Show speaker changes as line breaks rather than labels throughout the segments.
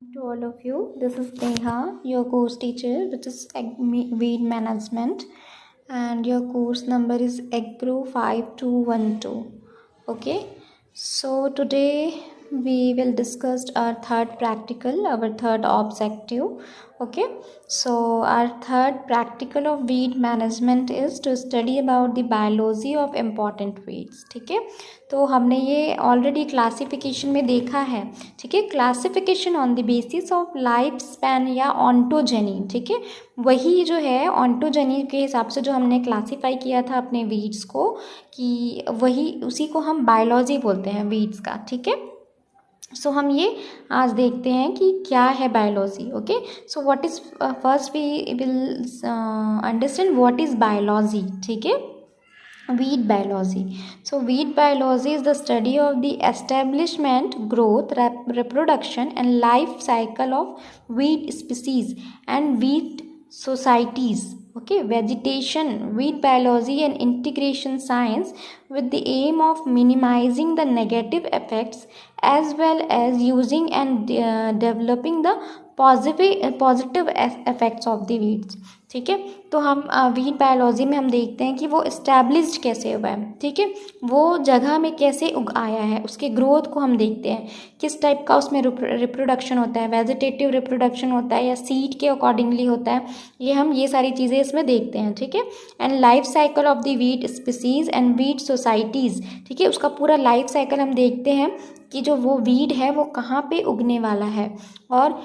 To all of you, this is Neha, your course teacher, which is Weed Management, and your course number is Agro 5212. Okay, so today we will discuss our third practical, our third objective. Okay, so our third practical of weed management is to study about the biology of important weeds. ठीक है, तो हमने ये already classification में देखा है. ठीक है, classification on the basis of life span या ऑन्टोजेनी. ठीक है, वही जो है ऑन्टोजेनी के हिसाब से जो हमने क्लासीफाई किया था अपने वीड्स को, कि वही उसी को हम बायोलॉजी बोलते हैं वीड्स का. ठीक है, सो हम ये आज देखते हैं कि क्या है biology. Okay, so what is first we will understand what is biology. ठीक है, weed biology. So weed biology is the study of the establishment, growth, reproduction and life cycle of weed species and weed societies. Okay, vegetation, weed biology and integration science with the aim of minimizing the negative effects as well as using and developing the positive effects of the weeds. ठीक है, तो हम weed biology में हम देखते हैं कि वो इस्टेब्लिश्ड कैसे हुआ है. ठीक है, वो जगह में कैसे उग आया है, उसके ग्रोथ को हम देखते हैं, किस टाइप का उसमें रिप्रोडक्शन होता है, वेजिटेटिव रिप्रोडक्शन होता है या सीड के अकॉर्डिंगली होता है, ये सारी चीज़ें इसमें देखते हैं. ठीक है, and life cycle of the weed species and weed societies. ठीक है, उसका पूरा लाइफ साइकिल हम देखते हैं कि जो वो वीड है वो कहाँ पे उगने वाला है, और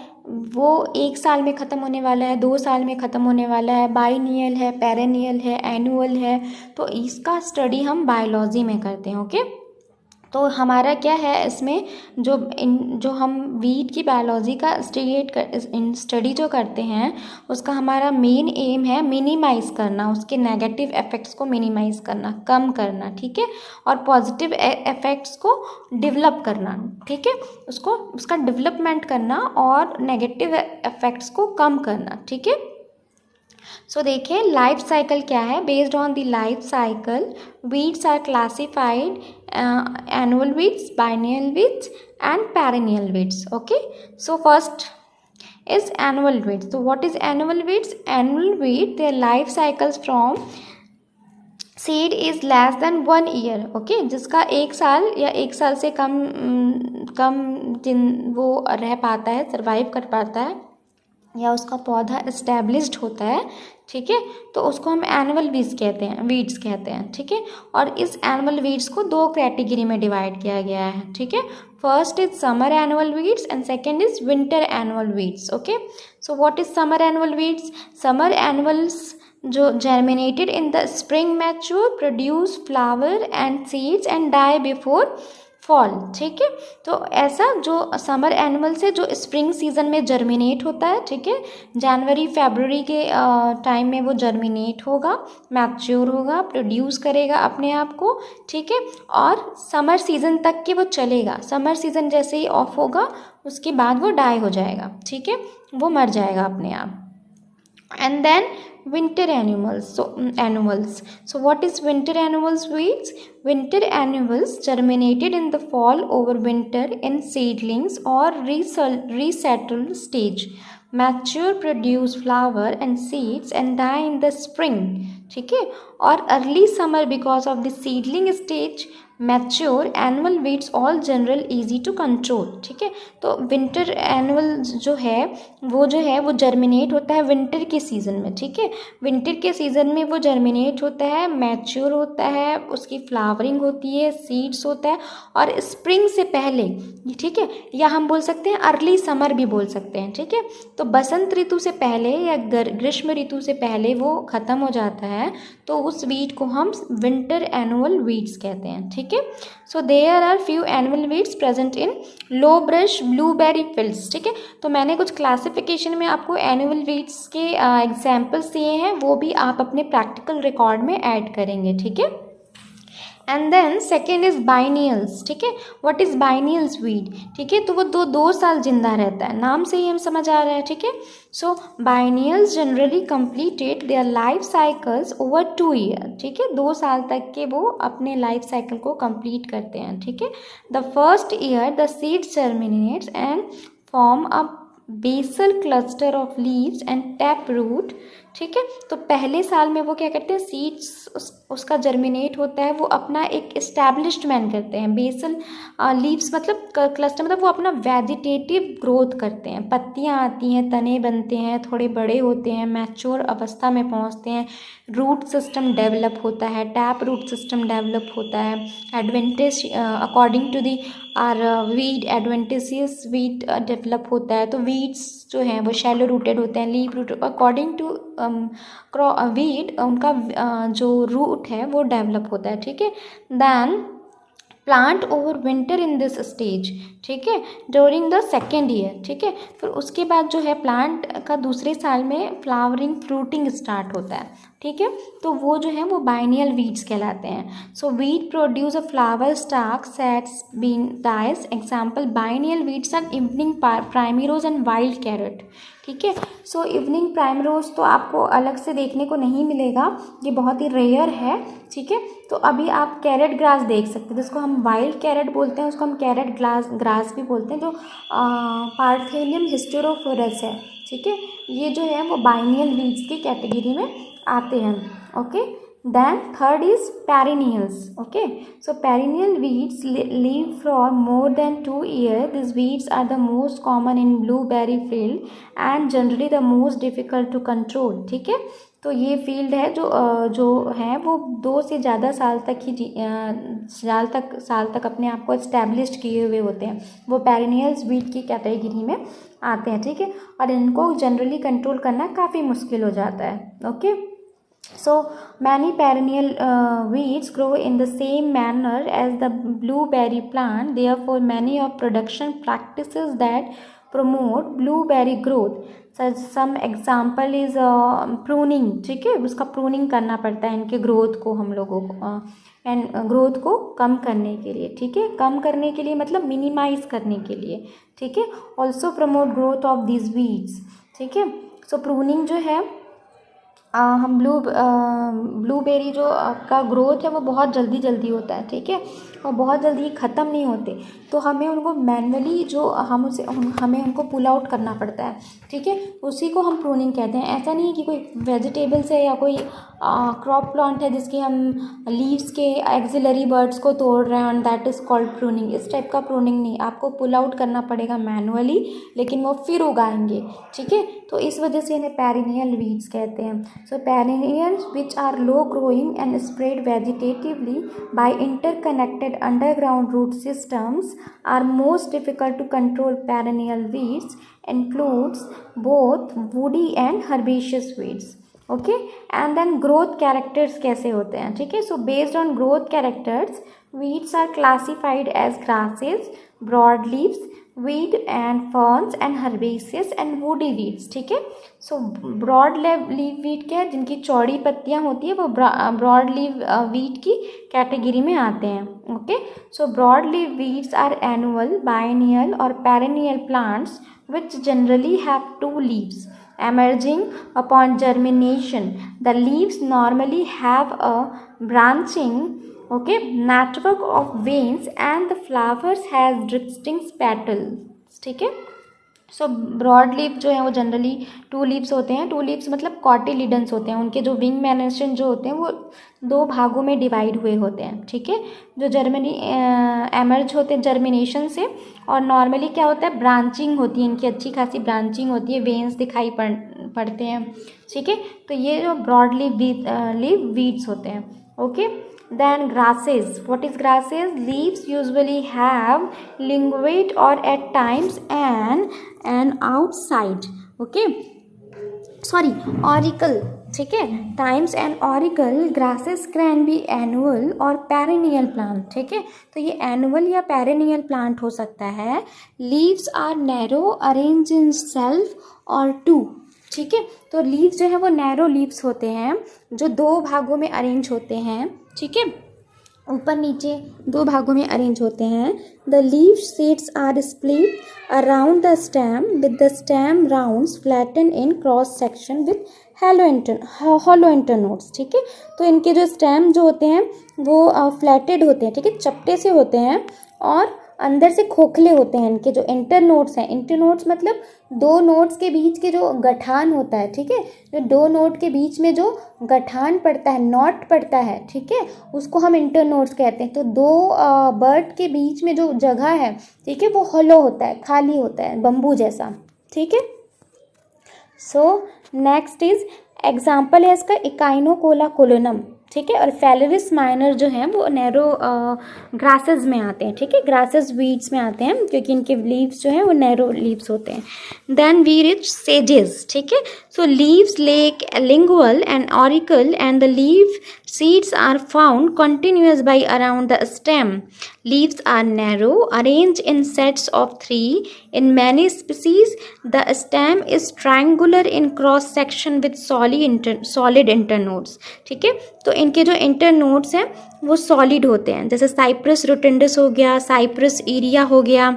वो 1 साल में ख़त्म होने वाला है, 2 साल में ख़त्म होने वाला है, बाइनियल है, पेरेनियल है, एनुअल है. तो इसका स्टडी हम बायोलॉजी में करते हैं. ओके, तो हमारा क्या है इसमें, जो हम वीड की बायोलॉजी का स्टडी जो करते हैं, उसका हमारा मेन एम है मिनिमाइज़ करना, उसके नेगेटिव इफ़ेक्ट्स को मिनिमाइज़ करना, कम करना. ठीक है, और पॉजिटिव इफ़ेक्ट्स को डेवलप करना. ठीक है, उसका डेवलपमेंट करना और नेगेटिव इफ़ेक्ट्स को कम करना. ठीक है, सो देखिए लाइफ साइकिल क्या है. Based on the life cycle weeds are classified annual weeds, biennial weeds and perennial weeds. Okay, so first is annual weeds. So what is annual weeds? Annual weed, their life cycles from seed is less than 1 year. Okay, जिसका 1 साल या 1 साल से कम दिन वो रह पाता है, सर्वाइव कर पाता है, या उसका पौधा इस्टेब्लिश्ड होता है. ठीक है, तो उसको हम एनुअल वीड्स कहते हैं. ठीक है, और इस एनुअल वीड्स को 2 कैटेगरी में डिवाइड किया गया है. ठीक है, first is summer annual weeds and second is winter annual weeds. Okay, so what is summer annual weeds? Summer annuals जो germinated in the spring, mature, produce flower and seeds and die before fall. ठीक है, तो ऐसा जो summer annual से जो spring season में germinate होता है. ठीक है, जनवरी फरवरी के टाइम में वो जर्मिनेट होगा, मैच्योर होगा, प्रोड्यूस करेगा अपने आप को. ठीक है, और समर सीजन तक के वो चलेगा. समर सीजन जैसे ही ऑफ होगा उसके बाद वो डाई हो जाएगा. ठीक है, वो मर जाएगा अपने आप. And then winter annuals. So what is winter annuals weeds? Winter annuals germinated in the fall over winter in seedlings or resettled stage, mature, produce flower and seeds and die in the spring. ठीक है, और early summer because of the seedling stage, mature annual weeds all general easy to control. ठीक है, तो winter annual जो है वो germinate होता है विंटर के सीज़न में. ठीक है, विंटर के सीज़न में वो जर्मिनेट होता है, मैच्योर होता है, उसकी फ्लावरिंग होती है, सीड्स होता है, और स्प्रिंग से पहले. ठीक है, या हम बोल सकते हैं अर्ली समर भी बोल सकते हैं. ठीक है, तो बसंत ऋतु से पहले या ग्रीष्म ऋतु से पहले वो ख़त्म हो जाता है, तो उस वीड को हम विंटर एनुअल वीड्स कहते हैं. ठीक है, so there are few annual weeds present in low brush blueberry fields. ठीक है, तो मैंने कुछ क्लासिफिकेशन में आपको एनुअल वीड्स के एग्जाम्पल्स दिए हैं, वो भी आप अपने प्रैक्टिकल रिकॉर्ड में ऐड करेंगे. ठीक है, and then second is biennials. ठीक है, व्हाट इज बाइनियल्स वीड? ठीक है, तो वो 2 साल जिंदा रहता है, नाम से ही हम समझ आ रहे हैं. ठीक है, so biennials generally completed their life cycles over 2 year. ठीक है, 2 साल तक के वो अपने लाइफ साइकिल को कंप्लीट करते हैं. ठीक है, the first year the seed germinates and form a basal cluster of leaves and tap root. ठीक है, तो पहले साल में वो क्या करते हैं, सीड्स उसका जर्मिनेट होता है, वो अपना एक एस्टैब्लिशमेंट करते हैं। बेसल लीव्स मतलब क्लस्टर मतलब वो अपना वेजिटेटिव ग्रोथ करते हैं, पत्तियां आती हैं, तने बनते हैं, थोड़े बड़े होते हैं, मैच्योर अवस्था में पहुंचते हैं, रूट सिस्टम डेवलप होता है, टैप रूट सिस्टम डेवलप होता है। Advantage according to they are weed adventitious weed develop होता है। तो वीड्स जो हैं वो शैलो रूटेड होते हैं, leaf root according to weed उनका जो रूट है वो डेवलप होता है। ठीक है, then plant over winter in this stage. ठीक है, ड्यूरिंग द सेकेंड ईयर। ठीक है, फिर उसके बाद जो है प्लांट का दूसरे साल में फ्लावरिंग फ्रूटिंग स्टार्ट होता है। ठीक है, तो वो जो है वो बाइनियल वीड्स कहलाते हैं। So weed produce a flower stalk sets been dies. Example biennial weeds are evening primrose and wild carrot. ठीक है, सो इवनिंग प्राइमरोज तो आपको अलग से देखने को नहीं मिलेगा, ये बहुत ही रेयर है। ठीक है, तो अभी आप कैरेट ग्रास देख सकते हैं, जिसको हम वाइल्ड कैरेट बोलते हैं, उसको हम कैरेट ग्रास भी बोलते हैं, जो पार्थेनियम हिस्टेरोफोरस है। ठीक है, ये जो है वो बाइनियल वीड्स की कैटेगरी में आते हैं। Okay, then third is perennials. Okay, so perennial weeds live for more than 2 years. These weeds are the most common in blueberry field and generally the most difficult to control. ठीक है, तो ये field है जो है वो 2 से ज़्यादा साल तक ही साल तक अपने आप को एस्टैब्लिश्ड किए हुए होते हैं, वो पेरिनियल्स वीड की कैटेगरी में आते हैं। ठीक है, और इनको जनरली कंट्रोल करना काफ़ी मुश्किल हो जाता है। Okay, so many perennial weeds grow in the same manner as the blueberry plant. Therefore many of production practices that promote blueberry growth, such some example is pruning. ठीक है, उसका pruning करना पड़ता है इनके ग्रोथ को, हम लोगों को एंड ग्रोथ को कम करने के लिए। ठीक है, कम करने के लिए मतलब मिनिमाइज करने के लिए। ठीक है, also promote growth of this weeds. ठीक है, सो प्रूनिंग जो है हम ब्लूबेरी जो का ग्रोथ है वो बहुत जल्दी होता है। ठीक है, और बहुत जल्दी ख़त्म नहीं होते, तो हमें उनको मैनुअली जो हमें उनको पुल आउट करना पड़ता है। ठीक है, उसी को हम प्रूनिंग कहते हैं। ऐसा नहीं है कि कोई वेजिटेबल्स है या कोई क्रॉप प्लांट है जिसके हम लीव्स के एक्सिलरी बर्ड्स को तोड़ रहे हैं and that is called pruning. इस टाइप का प्रूनिंग नहीं, आपको पुल आउट करना पड़ेगा मैनुअली, लेकिन वो फिर उगाएंगे। ठीक है, तो इस वजह से इन्हें पेरिनियल वीड्स कहते हैं। So perennials which are low growing and spread vegetatively by interconnected underground root systems are most difficult to control. Perennial weeds includes both woody and herbaceous weeds. Okay, and then growth characters कैसे होते हैं। ठीक है, so based on growth characters weeds are classified as grasses, broad leaves, weed and ferns and herbaceous and woody weeds. ठीक है, सो broad leaf weed क्या है, जिनकी चौड़ी पत्तियां होती है वो ब्रॉड लीव वीड की कैटेगरी में आते हैं। ओके, so broad leaf weeds are annual, biennial और perennial plants which generally have 2 leaves emerging upon germination. The leaves normally have a branching network of veins and the flowers has distinct petals. ठीक है, so broad leaf जो है वो generally 2 leaves होते हैं। 2 leaves मतलब cotyledons होते हैं, उनके जो विंग मैनेशन जो होते हैं वो 2 भागों में डिवाइड हुए होते हैं। ठीक है, जो एमर्ज होते हैं जर्मिनेशन से, और नॉर्मली क्या होता है, ब्रांचिंग होती है, इनकी अच्छी खासी ब्रांचिंग होती है, वेन्स दिखाई पड़ते हैं। ठीक है, तो ये जो ब्रॉड लीव वीड्स होते हैं। Okay, then grasses. What is grasses? Leaves usually have linguate or at times an outside auricle. ठीक है, times and auricle. Grasses can be annual और पेरेनियल प्लांट। ठीक है, तो ये एनुअल या पेरेनियल प्लांट हो सकता है। Leaves are narrow, arrange in self और 2। ठीक है, तो लीव्स जो है वो नैरो लीव्स होते हैं, जो 2 भागों में अरेंज होते हैं। ठीक है, ऊपर नीचे 2 भागों में अरेंज होते हैं। The leave seeds are split around the stem with the stem rounds flatten in cross section with hollow internodes. ठीक है, तो इनके जो स्टेम जो होते हैं वो फ्लैटेड होते हैं। ठीक है, चपटे से होते हैं और अंदर से खोखले होते हैं इनके जो इंटरनोड्स हैं। इंटरनोड्स मतलब दो नोड्स के बीच के जो गठान होता है, ठीक है, जो दो नोड के बीच में जो गठान पड़ता है, नॉट पड़ता है, ठीक है, उसको हम इंटरनोड्स कहते हैं। तो दो बर्ड के बीच में जो जगह है, ठीक है, वो हॉलो होता है, खाली होता है, बम्बू जैसा, ठीक है। सो नेक्स्ट इज एग्जाम्पल है इसका इकाइनोकोला कोलोनम, ठीक है, और फेलरिस माइनर जो है वो नैरो ग्रासेस में आते हैं, ठीक है, ग्रासेस वीड्स में आते हैं क्योंकि इनके लीव्स जो हैं वो नैरो लीव्स होते हैं। देन वी रिच सेजेस, ठीक है, so leaves lack lingual and auricle and the leaf seeds are found continuous by around the stem. Leaves are narrow, arranged in sets of 3. In many species, the stem is triangular in cross section with solid internodes. ठीक है, तो इनके जो internodes हैं वो solid होते हैं, जैसे साइप्रस रोटेंडस हो गया, साइप्रस इरिया हो गया,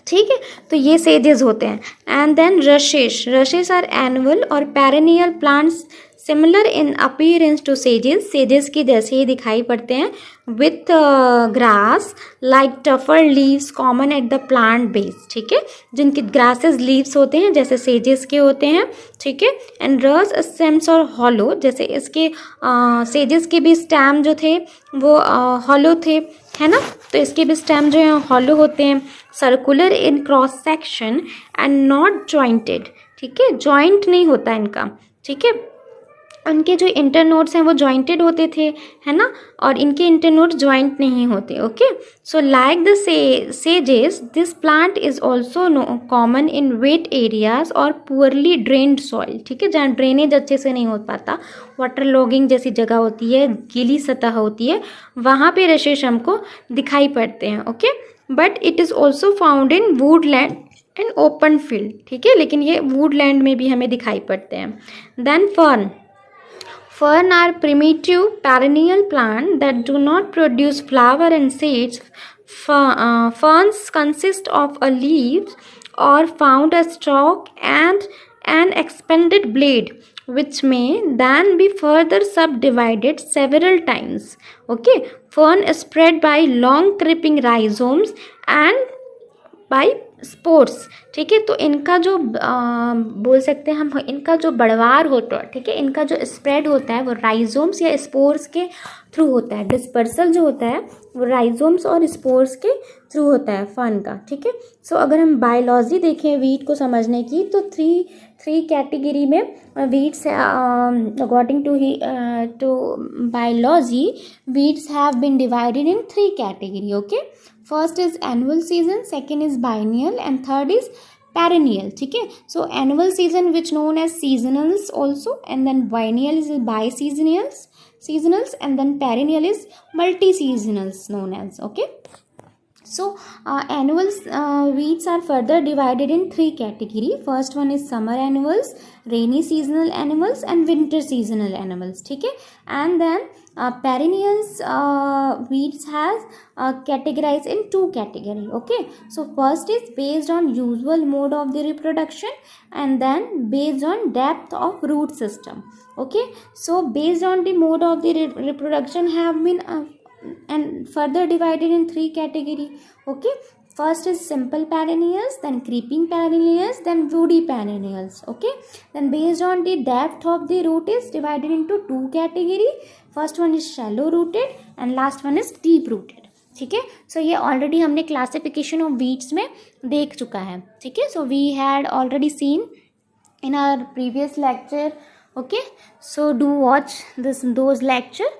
ठीक है, तो ये सेजेस होते हैं। And then rashes are annual और perennial plants similar in appearance to sages, sages की जैसे ही दिखाई पड़ते हैं, with grass like tougher leaves common at the plant base, ठीक है, जिनके ग्रासेस लीव्स होते हैं जैसे सेजेस के होते हैं, ठीक है। एंड रस स्टेम्स और हॉलो, जैसे इसके सेजेस के भी स्टेम जो थे वो हॉलो थे, है ना, तो इसके भी स्टेम जो है हॉलो होते हैं। Circular in cross section and not jointed, ठीक है, जॉइंट नहीं होता इनका, ठीक है, उनके जो इंटरनोड्स हैं वो जॉइंटेड होते थे, है ना, और इनके इंटरनोड्स जॉइंट नहीं होते, ओके। सो लाइक द सेजेस this plant is also common in wet areas और पुअरली ड्रेन्ड सॉइल, ठीक है, जहाँ ड्रेनेज अच्छे से नहीं हो पाता, वाटर लॉगिंग जैसी जगह होती है, गीली सतह होती है, वहाँ पे रशेस हमको दिखाई पड़ते हैं, okay. But it is also found in Woodland and open field, ठीक है, लेकिन ये वुडलैंड में भी हमें दिखाई पड़ते हैं। Then Fern are primitive perennial plants that do not produce flower and seeds. Ferns consist of a leaf or found a stalk and an expanded blade, which may then be further subdivided several times. Okay, fern is spread by long creeping rhizomes and by sports, ठीक है, तो इनका जो बोल सकते हैं हम, इनका जो बढ़वार होता है, ठीक है, इनका जो स्प्रेड होता है वो राइजोम्स या स्पोर्स के थ्रू होता है। डिस्पर्सल जो होता है वो राइजोम्स और स्पोर्स के थ्रू होता है फन का, ठीक है। सो अगर हम बायोलॉजी देखें वीट को समझने की तो थ्री कैटेगरी में weeds according to biology weeds have been divided in 3 category, okay. First is annual season, second is biennial and third is perennial, ठीक है। So annual season which known as seasonals also, and then biennial is seasonals and then perennial is multi seasonals known as, okay. So annual weeds are further divided in 3 category. First one is summer annuals, rainy seasonal annuals and winter seasonal annuals, ठीक है। And then perennials weeds has categorized in 2 category, okay. So first is based on usual mode of the reproduction and then based on depth of root system, okay. So based on the mode of the reproduction have been and further divided in 3 category, okay. First is simple perennials, then creeping perennials, then woody perennials, okay. Then based on the depth of the root is divided into 2 category. First one is shallow rooted and last one is deep rooted, ठीक है। सो ये already हमने classification of weeds में देख चुका है, ठीक है। So we had already seen in our previous lecture, okay. So do watch those lecture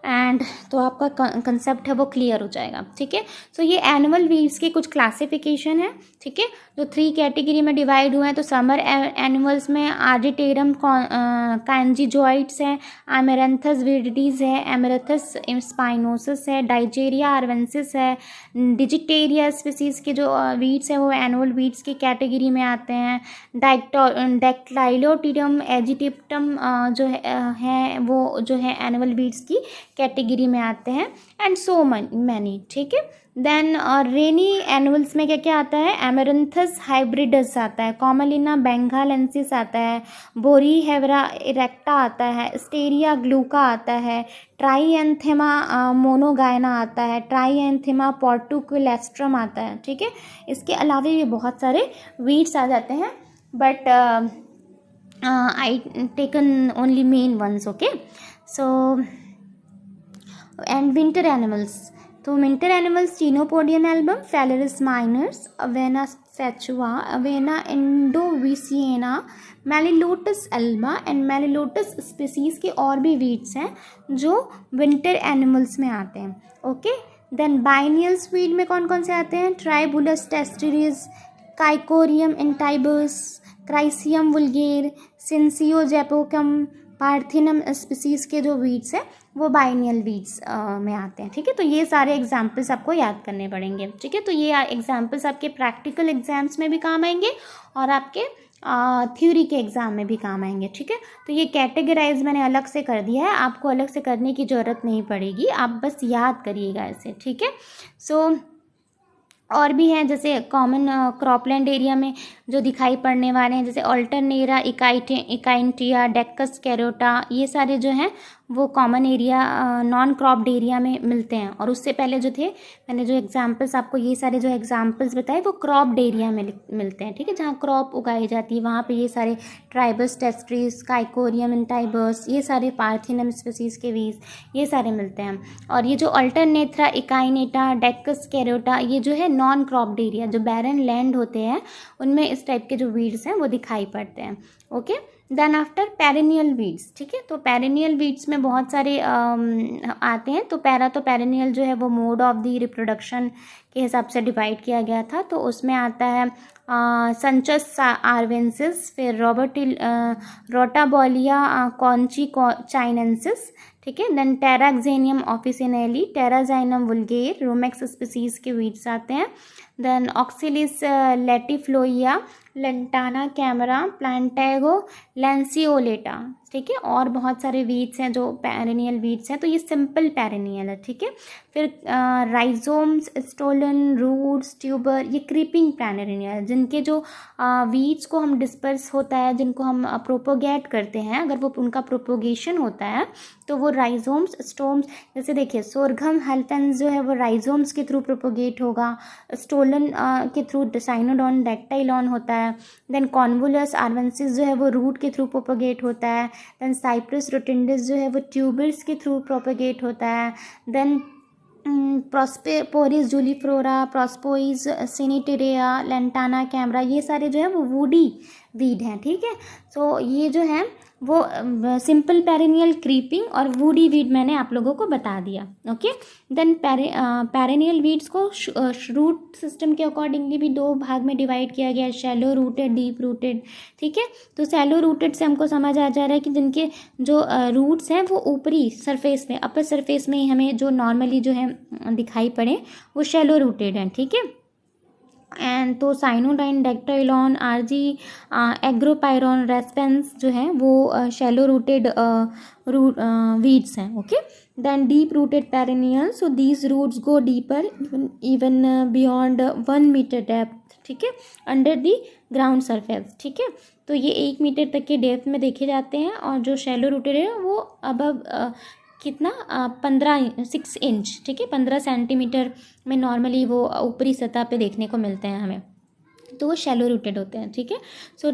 and तो आपका कंसेप्ट है वो क्लियर हो जाएगा, ठीक है। सो ये एनुअल वीव्स के कुछ क्लासिफिकेशन है, ठीक है, जो 3 कैटेगरी में डिवाइड हुए हैं। तो समर एनुअल्स में आर्डिटेरम कांजीजोइट्स है, एमेरंथस विरिडीज है, एमेरथस स्पाइनोसस है, डाइजेरिया आर्वेंसिस है, डिजिटेरिया स्पीसीज के जो वीड्स हैं वो एनुअल वीड्स की कैटेगरी में आते हैं। डेक्टाइलोटिडम एजिटिप्टम जो है वो जो है एनुअल वीड्स की कैटेगरी में आते हैं, एंड सो मैनी, ठीक है। देन रेनी एनुअल्स में क्या क्या आता है, एमेरंथस हाइब्रिडस आता है, कॉमलिना बेंगालेंसिस आता है, बोरी हेवरा इरेक्टा आता है, स्टेरिया ग्लूका आता है, ट्राइएंथेमा मोनोगायना आता है, ट्राइएंथेमा पोर्टुकुलेस्ट्रम आता है। ठीक है, इसके अलावा भी बहुत सारे वीड्स आ जाते हैं, but I taken only main ones. Okay, so and winter annuals, तो winter annuals Chenopodium album, Phalaris minor, Avena fatua, Avena ludoviciana, Melilotus alba and Melilotus species के और भी वीड्स हैं जो विंटर एनिमल्स में आते हैं। ओके, देन बाइनियल वीड में कौन कौन से आते हैं, ट्राइबुलस टेस्टरीज, काइकोरियम इंटाइबस, क्राइसियम वुल्गेर, सिंसियो जेपोकम, पार्थिनम स्पीसीज के जो वीड्स हैं वो बाइनियल वीड्स में आते हैं। ठीक है, तो ये सारे एग्जाम्पल्स आपको याद करने पड़ेंगे। ठीक है, तो ये एग्जाम्पल्स आपके प्रैक्टिकल एग्जाम्स में भी काम आएंगे और आपके थ्योरी के एग्जाम में भी काम आएंगे। ठीक है, तो ये कैटेगराइज मैंने अलग से कर दिया है, आपको अलग से करने की ज़रूरत नहीं पड़ेगी, आप बस याद करिएगा इसे। ठीक है, सो और भी हैं जैसे कॉमन क्रॉपलैंड एरिया में जो दिखाई पड़ने वाले हैं, जैसे अल्टरनेरा, इकाइंटिया, डेक्कस कैरोटा, ये सारे जो हैं वो common area non cropped area में मिलते हैं। और उससे पहले जो थे, मैंने जो एग्जांपल्स आपको ये सारे जो एग्जांपल्स बताए वो क्रॉप्ड एरिया में मिलते हैं। ठीक है, जहाँ क्रॉप उगाई जाती है वहाँ पे ये सारे ट्राइबस टेस्ट्रीज, काइकोरियम इंटाइबस, ये सारे पार्थिनम स्पीसीज के वीज, ये सारे मिलते हैं। और ये जो अल्टरनेथ्रा, इकाइनेटा, डेक्कस कैरोटा, ये जो है नॉन क्रॉप्ड एरिया, जो बैरन लैंड होते हैं उनमें इस टाइप के जो वीड्स हैं वो दिखाई पड़ते हैं। Okay, then after perennial weeds. ठीक है, तो पेरेनियल वीड्स में बहुत सारे आते हैं। तो पेरेनियल जो है वो मोड ऑफ द रिप्रोडक्शन के हिसाब से डिवाइड किया गया था, तो उसमें आता है संचस आर्वेंसिस, फिर रोटाबोलिया कॉन्ची चाइनेंसिस। ठीक है, then Taraxacum officinale, Taraxacum vulgare, Rumex species के वीड्स आते हैं। Then Oxalis latifolia, Lantana camara, Plantago, lanceolata. ठीक है, और बहुत सारे वीड्स हैं जो पेरेनियल वीड्स हैं, तो ये सिंपल पेरेनियल है। ठीक है, फिर राइजोम्स, स्टोलन, रूट्स, ट्यूबर, ये क्रीपिंग पेरेनियल, जिनके जो वीड्स को हम डिस्पर्स होता है, जिनको हम प्रोपोगेट करते हैं, अगर वो उनका प्रोपोगेशन होता है तो वो राइजोम्स, स्टोम्स, जैसे देखिए सोरघम हल्फेंस जो है वो राइजोम्स के थ्रू प्रोपोगेट होगा, स्टोलन के थ्रू साइनोडॉन डेक्टाइलॉन होता है। देन कॉन्वुलस आर्वेंसिस जो है वो रूट के थ्रू प्रोपोगेट होता है। देन साइप्रस रोटिंडस जो है वो ट्यूबर्स के थ्रू प्रोपोगेट होता है। देन प्रोस्पोरिस जूलीफ्लोरा, प्रोस्पोइस सिनिटेरिया, लेंटाना कैमरा, ये सारे जो है वो वुडी वीड हैं। ठीक है, सो ये जो है वो सिंपल पेरेनियल, क्रीपिंग और वुडी वीड मैंने आप लोगों को बता दिया। ओके, देन पेरेनियल वीड्स को रूट सिस्टम के अकॉर्डिंगली भी दो भाग में डिवाइड किया गया है, शैलो रूटेड, डीप रूटेड। ठीक है, तो शैलो रूटेड से हमको समझ आ जा रहा है कि जिनके जो रूट्स हैं वो ऊपरी सरफेस में, अपर सरफेस में ही हमें जो नॉर्मली जो है दिखाई पड़े वो शैलो रूटेड हैं। ठीक है, एंड तो साइनोडाइन, डेक्टाइलॉन, आरजी, एग्रोपायरॉन, रेस्पेंस जो है वो शैलो रूटेड वीड्स हैं। Okay, then deep rooted perennial, so these roots go deeper even beyond 1 meter depth. ठीक है, अंडर दी ग्राउंड सरफेस। ठीक है, तो ये 1 मीटर तक के डेप्थ में देखे जाते हैं, और जो शैलो रूटेड है वो अबव कितना 6 इंच। ठीक है, 15 सेंटीमीटर में नॉर्मली वो ऊपरी सतह पे देखने को मिलते हैं हमें, तो वो शैलो रूटेड होते हैं। ठीक है, सो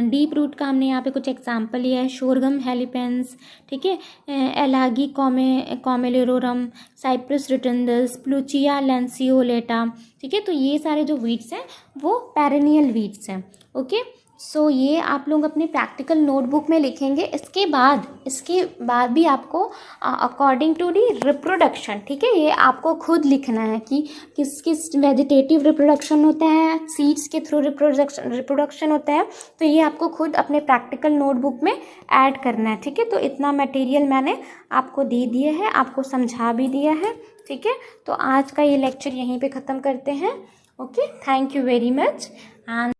डीप रूट का हमने यहाँ पे कुछ एग्जांपल लिया है, शोरगम हेलिपेंस, ठीक है, एलागी कॉमेलेरोरम, साइप्रस रोटंडस, प्लूचिया लैंसियोलेटा। ठीक है, तो ये सारे जो वीड्स हैं वो पेरेनियल वीड्स हैं। ओके, सो ये आप लोग अपने प्रैक्टिकल नोटबुक में लिखेंगे। इसके बाद भी आपको अकॉर्डिंग टू दी रिप्रोडक्शन, ठीक है, ये आपको खुद लिखना है कि किस वेजिटेटिव रिप्रोडक्शन होता है, सीड्स के थ्रू रिप्रोडक्शन होता है, तो ये आपको खुद अपने प्रैक्टिकल नोटबुक में ऐड करना है। ठीक है, तो इतना मटेरियल मैंने आपको दे दिया है, आपको समझा भी दिया है। ठीक है, तो आज का ये लेक्चर यहीं पे ख़त्म करते हैं। Okay, thank you very much. And